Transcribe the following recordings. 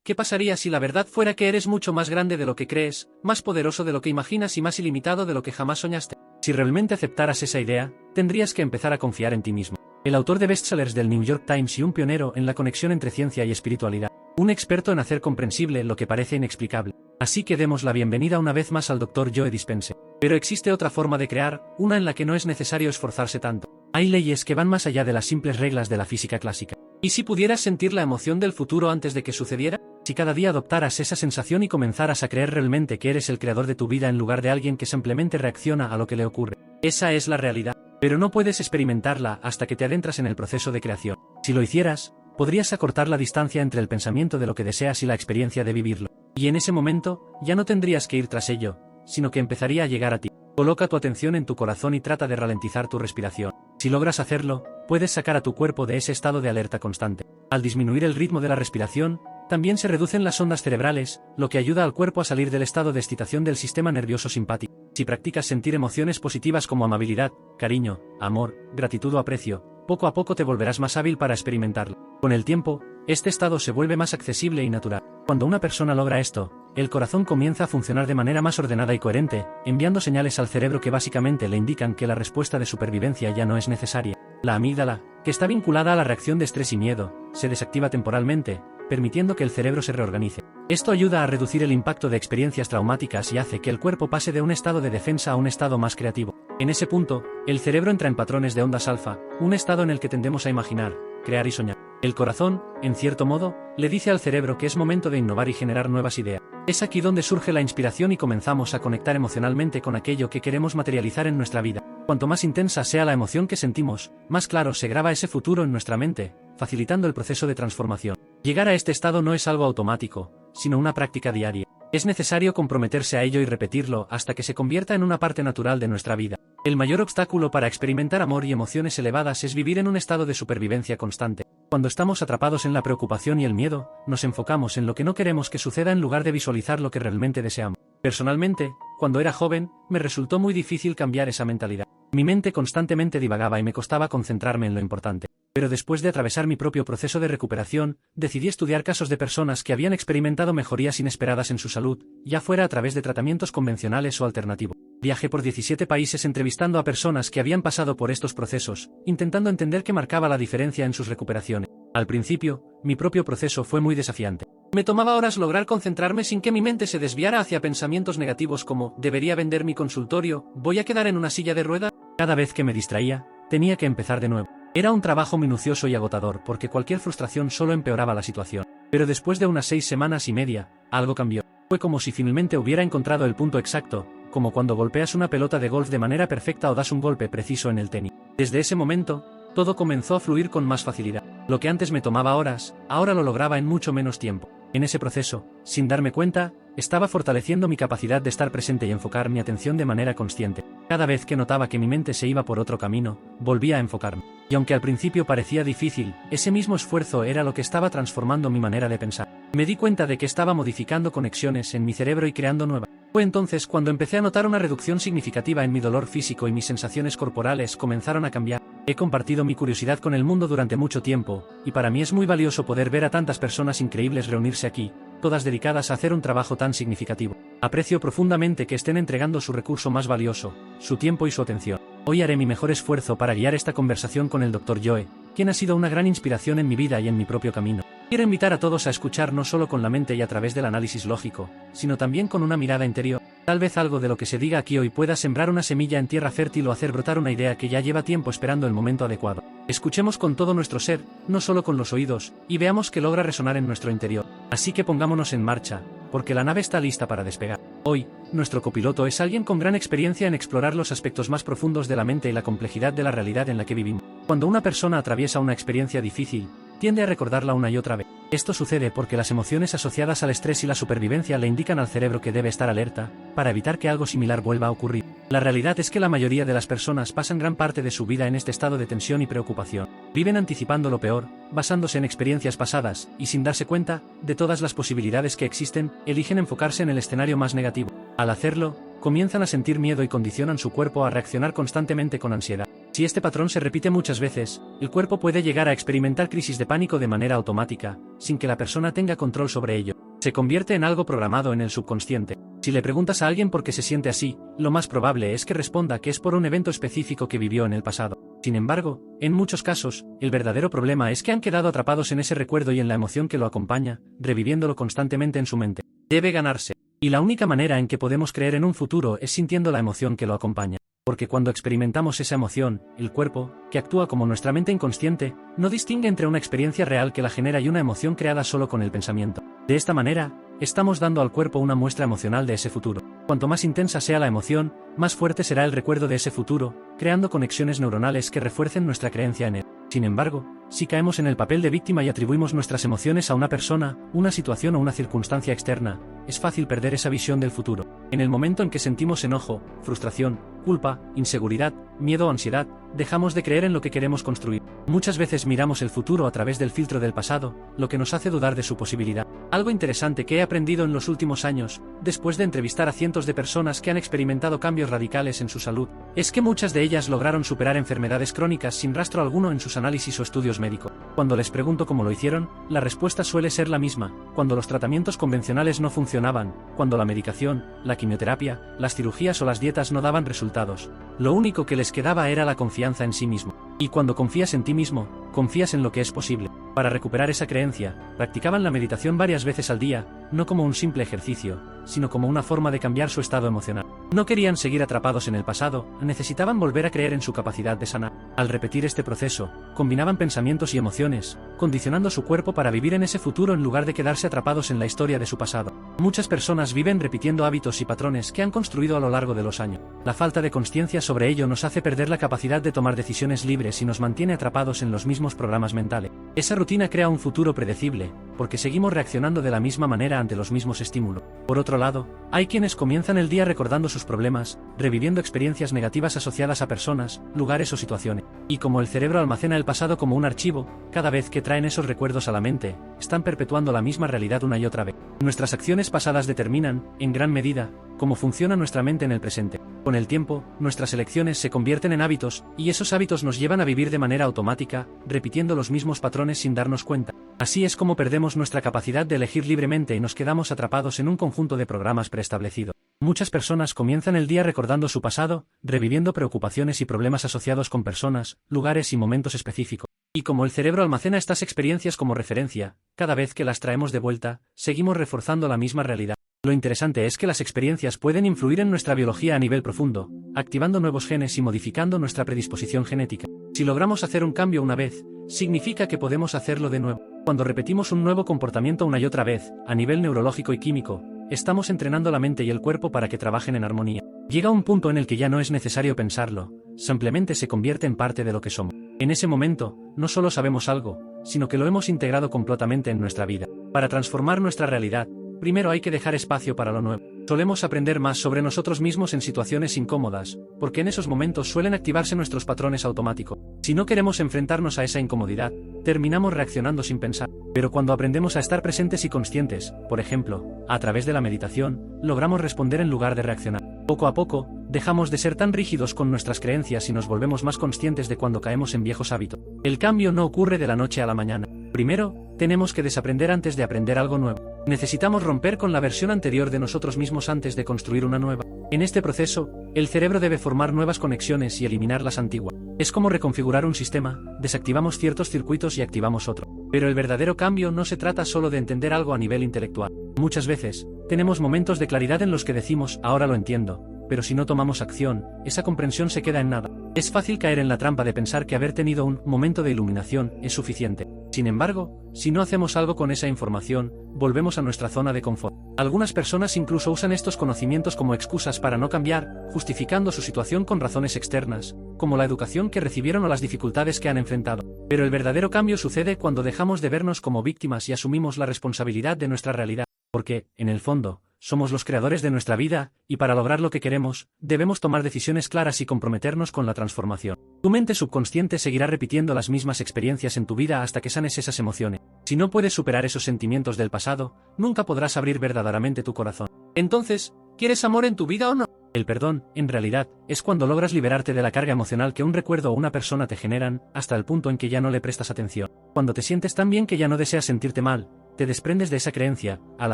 ¿Qué pasaría si la verdad fuera que eres mucho más grande de lo que crees, más poderoso de lo que imaginas y más ilimitado de lo que jamás soñaste? Si realmente aceptaras esa idea, tendrías que empezar a confiar en ti mismo. El autor de bestsellers del New York Times y un pionero en la conexión entre ciencia y espiritualidad. Un experto en hacer comprensible lo que parece inexplicable. Así que demos la bienvenida una vez más al Dr. Joe Dispenza. Pero existe otra forma de crear, una en la que no es necesario esforzarse tanto. Hay leyes que van más allá de las simples reglas de la física clásica. ¿Y si pudieras sentir la emoción del futuro antes de que sucediera? Si cada día adoptaras esa sensación y comenzaras a creer realmente que eres el creador de tu vida en lugar de alguien que simplemente reacciona a lo que le ocurre. Esa es la realidad. Pero no puedes experimentarla hasta que te adentras en el proceso de creación. Si lo hicieras, podrías acortar la distancia entre el pensamiento de lo que deseas y la experiencia de vivirlo. Y en ese momento, ya no tendrías que ir tras ello, sino que empezaría a llegar a ti. Coloca tu atención en tu corazón y trata de ralentizar tu respiración. Si logras hacerlo, puedes sacar a tu cuerpo de ese estado de alerta constante. Al disminuir el ritmo de la respiración, también se reducen las ondas cerebrales, lo que ayuda al cuerpo a salir del estado de excitación del sistema nervioso simpático. Si practicas sentir emociones positivas como amabilidad, cariño, amor, gratitud o aprecio, poco a poco te volverás más hábil para experimentarlo. Con el tiempo, este estado se vuelve más accesible y natural. Cuando una persona logra esto, el corazón comienza a funcionar de manera más ordenada y coherente, enviando señales al cerebro que básicamente le indican que la respuesta de supervivencia ya no es necesaria. La amígdala, que está vinculada a la reacción de estrés y miedo, se desactiva temporalmente, permitiendo que el cerebro se reorganice. Esto ayuda a reducir el impacto de experiencias traumáticas y hace que el cuerpo pase de un estado de defensa a un estado más creativo. En ese punto, el cerebro entra en patrones de ondas alfa, un estado en el que tendemos a imaginar, crear y soñar. El corazón, en cierto modo, le dice al cerebro que es momento de innovar y generar nuevas ideas. Es aquí donde surge la inspiración y comenzamos a conectar emocionalmente con aquello que queremos materializar en nuestra vida. Cuanto más intensa sea la emoción que sentimos, más claro se graba ese futuro en nuestra mente, facilitando el proceso de transformación. Llegar a este estado no es algo automático, sino una práctica diaria. Es necesario comprometerse a ello y repetirlo hasta que se convierta en una parte natural de nuestra vida. El mayor obstáculo para experimentar amor y emociones elevadas es vivir en un estado de supervivencia constante. Cuando estamos atrapados en la preocupación y el miedo, nos enfocamos en lo que no queremos que suceda en lugar de visualizar lo que realmente deseamos. Personalmente, cuando era joven, me resultó muy difícil cambiar esa mentalidad. Mi mente constantemente divagaba y me costaba concentrarme en lo importante. Pero después de atravesar mi propio proceso de recuperación, decidí estudiar casos de personas que habían experimentado mejorías inesperadas en su salud, ya fuera a través de tratamientos convencionales o alternativos. Viajé por 17 países entrevistando a personas que habían pasado por estos procesos, intentando entender qué marcaba la diferencia en sus recuperaciones. Al principio, mi propio proceso fue muy desafiante. Me tomaba horas lograr concentrarme sin que mi mente se desviara hacia pensamientos negativos como ¿debería vender mi consultorio? ¿Voy a quedar en una silla de ruedas? Cada vez que me distraía, tenía que empezar de nuevo. Era un trabajo minucioso y agotador porque cualquier frustración solo empeoraba la situación. Pero después de unas 6 semanas y media, algo cambió. Fue como si finalmente hubiera encontrado el punto exacto, como cuando golpeas una pelota de golf de manera perfecta o das un golpe preciso en el tenis. Desde ese momento, todo comenzó a fluir con más facilidad. Lo que antes me tomaba horas, ahora lo lograba en mucho menos tiempo. En ese proceso, sin darme cuenta, estaba fortaleciendo mi capacidad de estar presente y enfocar mi atención de manera consciente. Cada vez que notaba que mi mente se iba por otro camino, volvía a enfocarme. Y aunque al principio parecía difícil, ese mismo esfuerzo era lo que estaba transformando mi manera de pensar. Me di cuenta de que estaba modificando conexiones en mi cerebro y creando nuevas. Fue entonces cuando empecé a notar una reducción significativa en mi dolor físico y mis sensaciones corporales comenzaron a cambiar. He compartido mi curiosidad con el mundo durante mucho tiempo, y para mí es muy valioso poder ver a tantas personas increíbles reunirse aquí, todas dedicadas a hacer un trabajo tan significativo. Aprecio profundamente que estén entregando su recurso más valioso, su tiempo y su atención. Hoy haré mi mejor esfuerzo para guiar esta conversación con el Dr. Joe, quien ha sido una gran inspiración en mi vida y en mi propio camino. Quiero invitar a todos a escuchar no solo con la mente y a través del análisis lógico, sino también con una mirada interior. Tal vez algo de lo que se diga aquí hoy pueda sembrar una semilla en tierra fértil o hacer brotar una idea que ya lleva tiempo esperando el momento adecuado. Escuchemos con todo nuestro ser, no solo con los oídos, y veamos que logra resonar en nuestro interior. Así que pongámonos en marcha, porque la nave está lista para despegar. Hoy, nuestro copiloto es alguien con gran experiencia en explorar los aspectos más profundos de la mente y la complejidad de la realidad en la que vivimos. Cuando una persona atraviesa una experiencia difícil, tiende a recordarla una y otra vez. Esto sucede porque las emociones asociadas al estrés y la supervivencia le indican al cerebro que debe estar alerta, para evitar que algo similar vuelva a ocurrir. La realidad es que la mayoría de las personas pasan gran parte de su vida en este estado de tensión y preocupación. Viven anticipando lo peor, basándose en experiencias pasadas, y sin darse cuenta de todas las posibilidades que existen, eligen enfocarse en el escenario más negativo. Al hacerlo, comienzan a sentir miedo y condicionan su cuerpo a reaccionar constantemente con ansiedad. Si este patrón se repite muchas veces, el cuerpo puede llegar a experimentar crisis de pánico de manera automática, sin que la persona tenga control sobre ello. Se convierte en algo programado en el subconsciente. Si le preguntas a alguien por qué se siente así, lo más probable es que responda que es por un evento específico que vivió en el pasado. Sin embargo, en muchos casos, el verdadero problema es que han quedado atrapados en ese recuerdo y en la emoción que lo acompaña, reviviéndolo constantemente en su mente. Debe ganarse. Y la única manera en que podemos creer en un futuro es sintiendo la emoción que lo acompaña. Porque cuando experimentamos esa emoción, el cuerpo, que actúa como nuestra mente inconsciente, no distingue entre una experiencia real que la genera y una emoción creada solo con el pensamiento. De esta manera, estamos dando al cuerpo una muestra emocional de ese futuro. Cuanto más intensa sea la emoción, más fuerte será el recuerdo de ese futuro, creando conexiones neuronales que refuercen nuestra creencia en él. Sin embargo, si caemos en el papel de víctima y atribuimos nuestras emociones a una persona, una situación o una circunstancia externa, es fácil perder esa visión del futuro. En el momento en que sentimos enojo, frustración, culpa, inseguridad, miedo o ansiedad, dejamos de creer en lo que queremos construir. Muchas veces miramos el futuro a través del filtro del pasado, lo que nos hace dudar de su posibilidad. Algo interesante que he aprendido en los últimos años, después de entrevistar a cientos de personas que han experimentado cambios radicales en su salud, es que muchas de ellas lograron superar enfermedades crónicas sin rastro alguno en sus análisis o estudios médicos. Cuando les pregunto cómo lo hicieron, la respuesta suele ser la misma: cuando los tratamientos convencionales no funcionaban, cuando la medicación, la quimioterapia, las cirugías o las dietas no daban resultados. Lo único que les quedaba era la confianza en sí mismo. Y cuando confías en ti mismo, confías en lo que es posible. Para recuperar esa creencia, practicaban la meditación varias veces al día, no como un simple ejercicio, sino como una forma de cambiar su estado emocional. No querían seguir atrapados en el pasado, necesitaban volver a creer en su capacidad de sanar. Al repetir este proceso, combinaban pensamientos y emociones, condicionando su cuerpo para vivir en ese futuro en lugar de quedarse atrapados en la historia de su pasado. Muchas personas viven repitiendo hábitos y patrones que han construido a lo largo de los años. La falta de consciencia sobre ello nos hace perder la capacidad de tomar decisiones libres y nos mantiene atrapados en los mismos programas mentales. Esa rutina crea un futuro predecible, porque seguimos reaccionando de la misma manera ante los mismos estímulos. Por otro lado, hay quienes comienzan el día recordando sus problemas, reviviendo experiencias negativas asociadas a personas, lugares o situaciones. Y como el cerebro almacena el pasado como un archivo, cada vez que traen esos recuerdos a la mente, están perpetuando la misma realidad una y otra vez. Nuestras acciones pasadas determinan, en gran medida, cómo funciona nuestra mente en el presente. Con el tiempo, nuestras elecciones se convierten en hábitos, y esos hábitos nos llevan a vivir de manera automática, repitiendo los mismos patrones sin darnos cuenta. Así es como perdemos nuestra capacidad de elegir libremente y nos quedamos atrapados en un conjunto de programas preestablecidos. Muchas personas comienzan el día recordando su pasado, reviviendo preocupaciones y problemas asociados con personas, lugares y momentos específicos. Y como el cerebro almacena estas experiencias como referencia, cada vez que las traemos de vuelta, seguimos reforzando la misma realidad. Lo interesante es que las experiencias pueden influir en nuestra biología a nivel profundo, activando nuevos genes y modificando nuestra predisposición genética. Si logramos hacer un cambio una vez, significa que podemos hacerlo de nuevo. Cuando repetimos un nuevo comportamiento una y otra vez, a nivel neurológico y químico, estamos entrenando la mente y el cuerpo para que trabajen en armonía. Llega un punto en el que ya no es necesario pensarlo, simplemente se convierte en parte de lo que somos. En ese momento, no solo sabemos algo, sino que lo hemos integrado completamente en nuestra vida. Para transformar nuestra realidad, primero hay que dejar espacio para lo nuevo. Solemos aprender más sobre nosotros mismos en situaciones incómodas, porque en esos momentos suelen activarse nuestros patrones automáticos. Si no queremos enfrentarnos a esa incomodidad, terminamos reaccionando sin pensar. Pero cuando aprendemos a estar presentes y conscientes, por ejemplo, a través de la meditación, logramos responder en lugar de reaccionar. Poco a poco, dejamos de ser tan rígidos con nuestras creencias y nos volvemos más conscientes de cuando caemos en viejos hábitos. El cambio no ocurre de la noche a la mañana. Primero, tenemos que desaprender antes de aprender algo nuevo. Necesitamos romper con la versión anterior de nosotros mismos antes de construir una nueva. En este proceso, el cerebro debe formar nuevas conexiones y eliminar las antiguas. Es como reconfigurar un sistema, desactivamos ciertos circuitos y activamos otro. Pero el verdadero cambio no se trata solo de entender algo a nivel intelectual. Muchas veces, tenemos momentos de claridad en los que decimos, ahora lo entiendo, pero si no tomamos acción, esa comprensión se queda en nada. Es fácil caer en la trampa de pensar que haber tenido un momento de iluminación es suficiente. Sin embargo, si no hacemos algo con esa información, volvemos a nuestra zona de confort. Algunas personas incluso usan estos conocimientos como excusas para no cambiar, justificando su situación con razones externas, como la educación que recibieron o las dificultades que han enfrentado. Pero el verdadero cambio sucede cuando dejamos de vernos como víctimas y asumimos la responsabilidad de nuestra realidad. Porque, en el fondo, somos los creadores de nuestra vida, y para lograr lo que queremos, debemos tomar decisiones claras y comprometernos con la transformación. Tu mente subconsciente seguirá repitiendo las mismas experiencias en tu vida hasta que sanes esas emociones. Si no puedes superar esos sentimientos del pasado, nunca podrás abrir verdaderamente tu corazón. Entonces, ¿quieres amor en tu vida o no? El perdón, en realidad, es cuando logras liberarte de la carga emocional que un recuerdo o una persona te generan, hasta el punto en que ya no le prestas atención. Cuando te sientes tan bien que ya no deseas sentirte mal, te desprendes de esa creencia. Al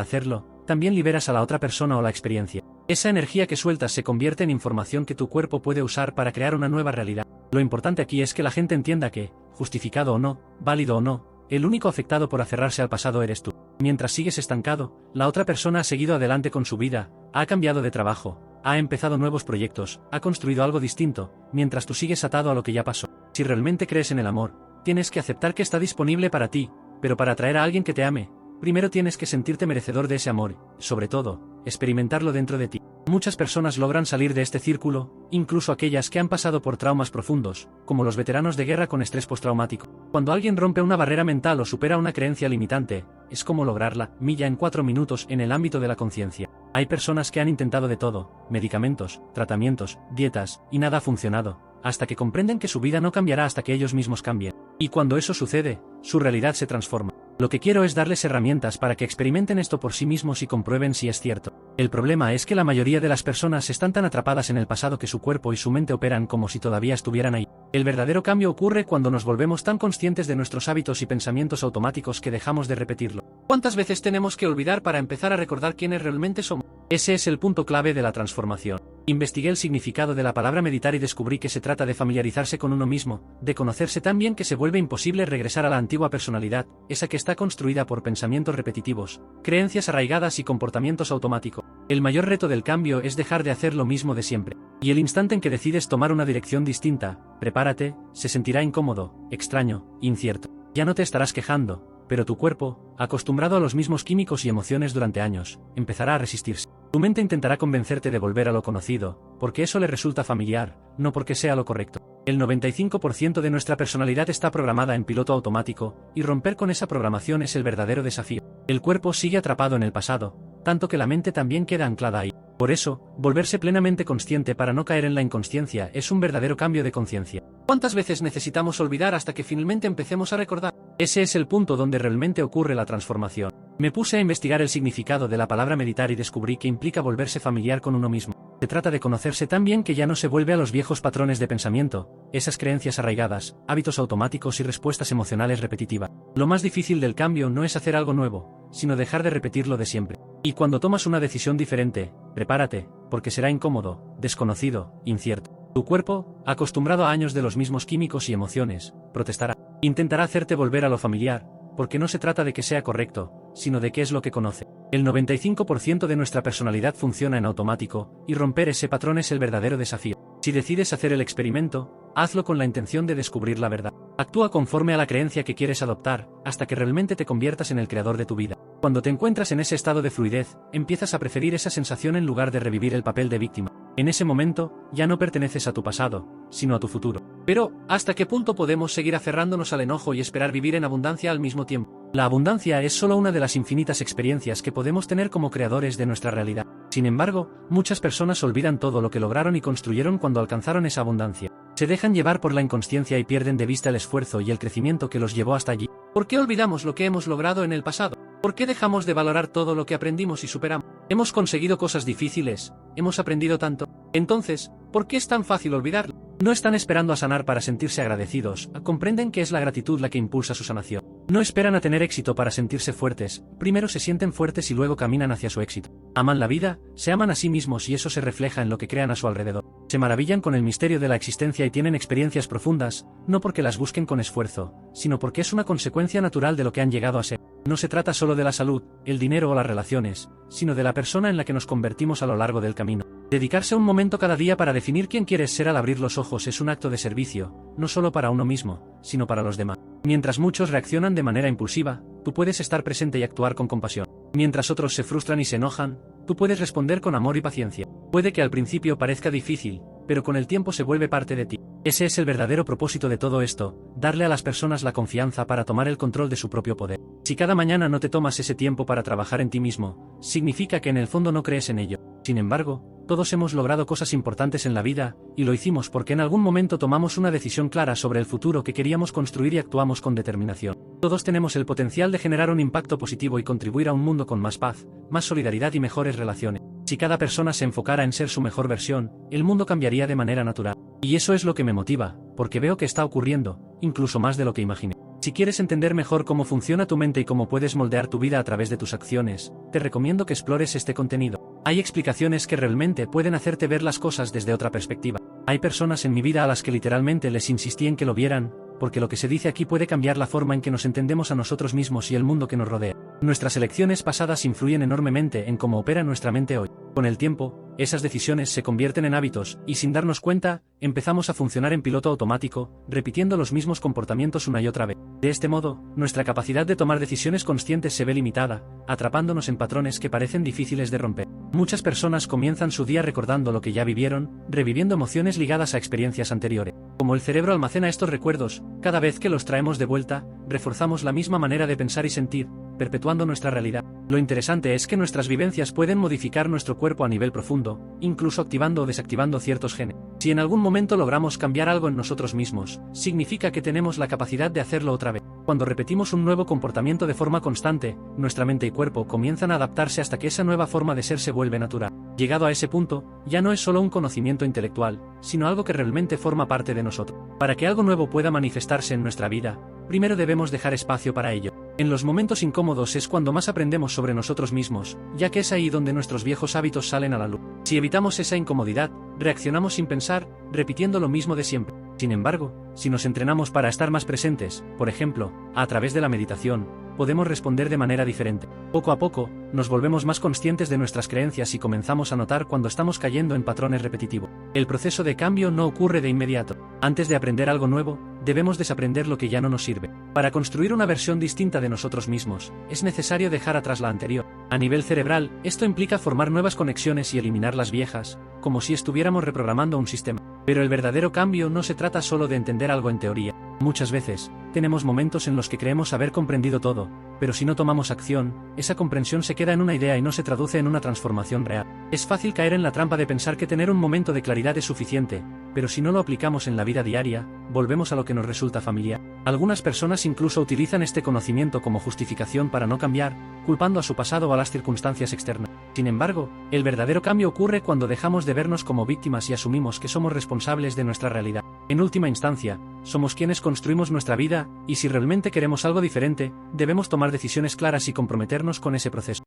hacerlo, también liberas a la otra persona o la experiencia. Esa energía que sueltas se convierte en información que tu cuerpo puede usar para crear una nueva realidad. Lo importante aquí es que la gente entienda que, justificado o no, válido o no, el único afectado por aferrarse al pasado eres tú. Mientras sigues estancado, la otra persona ha seguido adelante con su vida, ha cambiado de trabajo, ha empezado nuevos proyectos, ha construido algo distinto, mientras tú sigues atado a lo que ya pasó. Si realmente crees en el amor, tienes que aceptar que está disponible para ti, pero para atraer a alguien que te ame, primero tienes que sentirte merecedor de ese amor, sobre todo, experimentarlo dentro de ti. Muchas personas logran salir de este círculo, incluso aquellas que han pasado por traumas profundos, como los veteranos de guerra con estrés postraumático. Cuando alguien rompe una barrera mental o supera una creencia limitante, es como lograrla, milla en 4 minutos en el ámbito de la conciencia. Hay personas que han intentado de todo, medicamentos, tratamientos, dietas, y nada ha funcionado, hasta que comprenden que su vida no cambiará hasta que ellos mismos cambien. Y cuando eso sucede, su realidad se transforma. Lo que quiero es darles herramientas para que experimenten esto por sí mismos y comprueben si es cierto. El problema es que la mayoría de las personas están tan atrapadas en el pasado que su cuerpo y su mente operan como si todavía estuvieran ahí. El verdadero cambio ocurre cuando nos volvemos tan conscientes de nuestros hábitos y pensamientos automáticos que dejamos de repetirlo. ¿Cuántas veces tenemos que olvidar para empezar a recordar quiénes realmente somos? Ese es el punto clave de la transformación. Investigué el significado de la palabra meditar y descubrí que se trata de familiarizarse con uno mismo, de conocerse tan bien que se vuelve imposible regresar a la antigua personalidad, esa que está construida por pensamientos repetitivos, creencias arraigadas y comportamientos automáticos. El mayor reto del cambio es dejar de hacer lo mismo de siempre. Y el instante en que decides tomar una dirección distinta, prepárate, se sentirá incómodo, extraño, incierto. Ya no te estarás quejando, pero tu cuerpo, acostumbrado a los mismos químicos y emociones durante años, empezará a resistirse. Tu mente intentará convencerte de volver a lo conocido, porque eso le resulta familiar, no porque sea lo correcto. El 95% de nuestra personalidad está programada en piloto automático, y romper con esa programación es el verdadero desafío. El cuerpo sigue atrapado en el pasado, tanto que la mente también queda anclada ahí. Por eso, volverse plenamente consciente para no caer en la inconsciencia es un verdadero cambio de conciencia. ¿Cuántas veces necesitamos olvidar hasta que finalmente empecemos a recordar? Ese es el punto donde realmente ocurre la transformación. Me puse a investigar el significado de la palabra meditar y descubrí que implica volverse familiar con uno mismo. Se trata de conocerse tan bien que ya no se vuelve a los viejos patrones de pensamiento, esas creencias arraigadas, hábitos automáticos y respuestas emocionales repetitivas. Lo más difícil del cambio no es hacer algo nuevo, sino dejar de repetir lo de siempre. Y cuando tomas una decisión diferente, prepárate, porque será incómodo, desconocido, incierto. Tu cuerpo, acostumbrado a años de los mismos químicos y emociones, protestará. Intentará hacerte volver a lo familiar, porque no se trata de que sea correcto, sino de qué es lo que conoce. El 95% de nuestra personalidad funciona en automático, y romper ese patrón es el verdadero desafío. Si decides hacer el experimento, hazlo con la intención de descubrir la verdad. Actúa conforme a la creencia que quieres adoptar, hasta que realmente te conviertas en el creador de tu vida. Cuando te encuentras en ese estado de fluidez, empiezas a preferir esa sensación en lugar de revivir el papel de víctima. En ese momento, ya no perteneces a tu pasado, sino a tu futuro. Pero, ¿hasta qué punto podemos seguir aferrándonos al enojo y esperar vivir en abundancia al mismo tiempo? La abundancia es solo una de las infinitas experiencias que podemos tener como creadores de nuestra realidad. Sin embargo, muchas personas olvidan todo lo que lograron y construyeron cuando alcanzaron esa abundancia. Se dejan llevar por la inconsciencia y pierden de vista el esfuerzo y el crecimiento que los llevó hasta allí. ¿Por qué olvidamos lo que hemos logrado en el pasado? ¿Por qué dejamos de valorar todo lo que aprendimos y superamos? Hemos conseguido cosas difíciles, hemos aprendido tanto. Entonces, ¿por qué es tan fácil olvidarlo? No están esperando a sanar para sentirse agradecidos, comprenden que es la gratitud la que impulsa su sanación. No esperan a tener éxito para sentirse fuertes, primero se sienten fuertes y luego caminan hacia su éxito. Aman la vida, se aman a sí mismos y eso se refleja en lo que crean a su alrededor. Se maravillan con el misterio de la existencia y tienen experiencias profundas, no porque las busquen con esfuerzo, sino porque es una consecuencia natural de lo que han llegado a ser. No se trata solo de la salud, el dinero o las relaciones, sino de la persona en la que nos convertimos a lo largo del camino. Dedicarse un momento cada día para definir quién quieres ser al abrir los ojos es un acto de servicio, no solo para uno mismo, sino para los demás. Mientras muchos reaccionan de manera impulsiva, tú puedes estar presente y actuar con compasión. Mientras otros se frustran y se enojan, tú puedes responder con amor y paciencia. Puede que al principio parezca difícil, pero con el tiempo se vuelve parte de ti. Ese es el verdadero propósito de todo esto, darle a las personas la confianza para tomar el control de su propio poder. Si cada mañana no te tomas ese tiempo para trabajar en ti mismo, significa que en el fondo no crees en ello. Sin embargo, todos hemos logrado cosas importantes en la vida, y lo hicimos porque en algún momento tomamos una decisión clara sobre el futuro que queríamos construir y actuamos con determinación. Todos tenemos el potencial de generar un impacto positivo y contribuir a un mundo con más paz, más solidaridad y mejores relaciones. Si cada persona se enfocara en ser su mejor versión, el mundo cambiaría de manera natural. Y eso es lo que me motiva, porque veo que está ocurriendo, incluso más de lo que imaginé. Si quieres entender mejor cómo funciona tu mente y cómo puedes moldear tu vida a través de tus acciones, te recomiendo que explores este contenido. Hay explicaciones que realmente pueden hacerte ver las cosas desde otra perspectiva. Hay personas en mi vida a las que literalmente les insistí en que lo vieran, porque lo que se dice aquí puede cambiar la forma en que nos entendemos a nosotros mismos y el mundo que nos rodea. Nuestras elecciones pasadas influyen enormemente en cómo opera nuestra mente hoy. Con el tiempo, esas decisiones se convierten en hábitos, y sin darnos cuenta, empezamos a funcionar en piloto automático, repitiendo los mismos comportamientos una y otra vez. De este modo, nuestra capacidad de tomar decisiones conscientes se ve limitada, atrapándonos en patrones que parecen difíciles de romper. Muchas personas comienzan su día recordando lo que ya vivieron, reviviendo emociones ligadas a experiencias anteriores. Como el cerebro almacena estos recuerdos, cada vez que los traemos de vuelta, reforzamos la misma manera de pensar y sentir, perpetuando nuestra realidad. Lo interesante es que nuestras vivencias pueden modificar nuestro cuerpo a nivel profundo, incluso activando o desactivando ciertos genes. Si en algún momento logramos cambiar algo en nosotros mismos, significa que tenemos la capacidad de hacerlo otra vez. Cuando repetimos un nuevo comportamiento de forma constante, nuestra mente y cuerpo comienzan a adaptarse hasta que esa nueva forma de ser se vuelve natural. Llegado a ese punto, ya no es solo un conocimiento intelectual, sino algo que realmente forma parte de nosotros. Para que algo nuevo pueda manifestarse en nuestra vida, primero debemos dejar espacio para ello. En los momentos incómodos es cuando más aprendemos sobre nosotros mismos, ya que es ahí donde nuestros viejos hábitos salen a la luz. Si evitamos esa incomodidad, reaccionamos sin pensar, repitiendo lo mismo de siempre. Sin embargo, si nos entrenamos para estar más presentes, por ejemplo, a través de la meditación, podemos responder de manera diferente. Poco a poco, nos volvemos más conscientes de nuestras creencias y comenzamos a notar cuando estamos cayendo en patrones repetitivos. El proceso de cambio no ocurre de inmediato. Antes de aprender algo nuevo, debemos desaprender lo que ya no nos sirve. Para construir una versión distinta de nosotros mismos, es necesario dejar atrás la anterior. A nivel cerebral, esto implica formar nuevas conexiones y eliminar las viejas, como si estuviéramos reprogramando un sistema. Pero el verdadero cambio no se trata solo de entender algo en teoría. Muchas veces, tenemos momentos en los que creemos haber comprendido todo, pero si no tomamos acción, esa comprensión se queda en una idea y no se traduce en una transformación real. Es fácil caer en la trampa de pensar que tener un momento de claridad es suficiente, pero si no lo aplicamos en la vida diaria, volvemos a lo que nos resulta familiar. Algunas personas incluso utilizan este conocimiento como justificación para no cambiar, culpando a su pasado o a las circunstancias externas. Sin embargo, el verdadero cambio ocurre cuando dejamos de vernos como víctimas y asumimos que somos responsables de nuestra realidad. En última instancia, somos quienes construimos nuestra vida, y si realmente queremos algo diferente, debemos tomar decisiones claras y comprometernos con ese proceso.